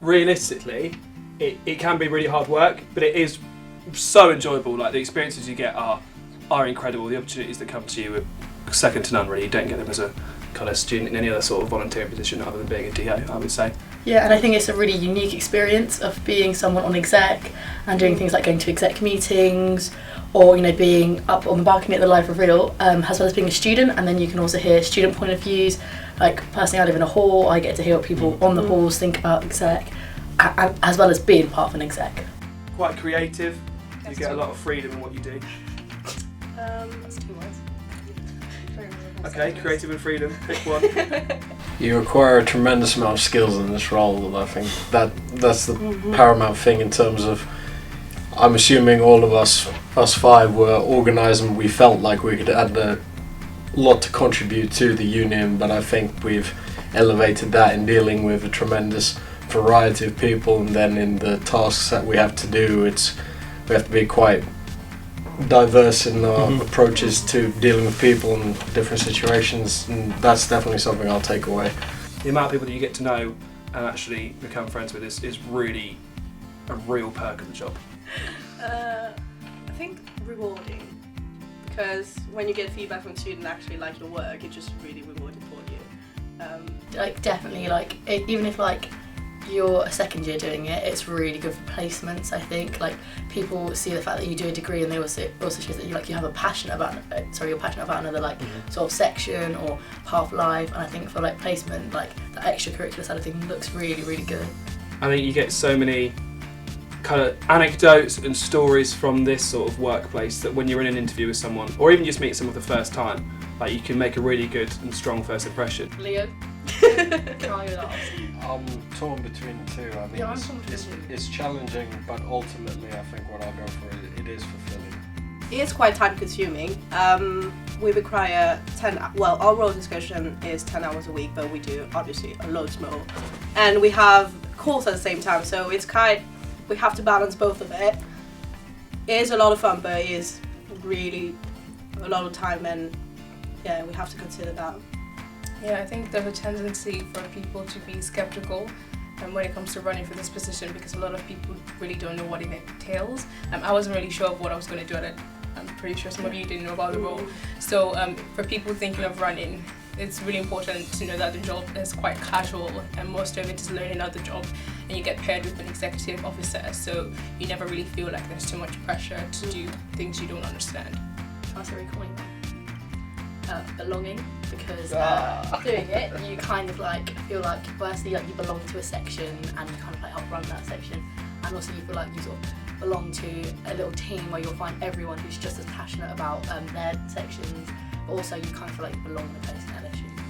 realistically, it can be really hard work, but it is so enjoyable. Like the experiences you get are incredible. The opportunities that come to you are second to none. Really, you don't get them as a kind of student in any other sort of volunteering position other than being a DO, I would say. Yeah, and I think it's a really unique experience of being someone on exec and doing things like going to exec meetings, or being up on the balcony at the Live Reveal, as well as being a student. And then you can also hear student point of views. Like personally, I live in a hall. I get to hear what people on the halls think about exec, as well as being part of an exec. Quite creative. You get a lot of freedom in what you do. That's 2 words. Okay, creative and freedom. Pick one. You require a tremendous amount of skills in this role, and I think that's the paramount thing in terms of. I'm assuming all of us 5 were organised and we felt like we could add a lot to contribute to the union, but I think we've elevated that in dealing with a tremendous variety of people, and then in the tasks that we have to do, we have to be quite diverse in our approaches to dealing with people in different situations, and that's definitely something I'll take away. The amount of people that you get to know and actually become friends with is really a real perk of the job. I think rewarding, because when you get feedback from students actually like your work, it's just really rewarding for you. Definitely, even if you're a second year doing it, it's really good for placements. I think people see the fact that you do a degree, and they also shows that you have a passionate about you're passionate about another sort of section or part of life. And I think for placement, the extracurricular side of things looks really, really good. I think you get so many kind of anecdotes and stories from this sort of workplace that when you're in an interview with someone, or even just meet someone for the first time, you can make a really good and strong first impression. Leo, try your last. I'm torn between the two. I mean, it's challenging, but ultimately I think what I'll go for it is fulfilling. It is quite time consuming. We require our role description is 10 hours a week, but we do obviously a loads more. And we have calls at the same time, so we have to balance both of it. It is a lot of fun, but it is really a lot of time, and yeah, we have to consider that. Yeah, I think there's a tendency for people to be skeptical when it comes to running for this position, because a lot of people really don't know what it entails. I wasn't really sure of what I was going to do at it. I'm pretty sure some of you didn't know about the role. So for people thinking of running, it's really important to know that the job is quite casual, and most of it is learning out the job, and you get paired with an executive officer, so you never really feel like there's too much pressure to do things you don't understand. That's a recalling one. Belonging, because doing it, you kind of feel firstly you belong to a section, and you kind of help run that section, and also you feel like you sort of belong to a little team where you'll find everyone who's just as passionate about their sections, but also you kind of feel like you belong in a place in LSU.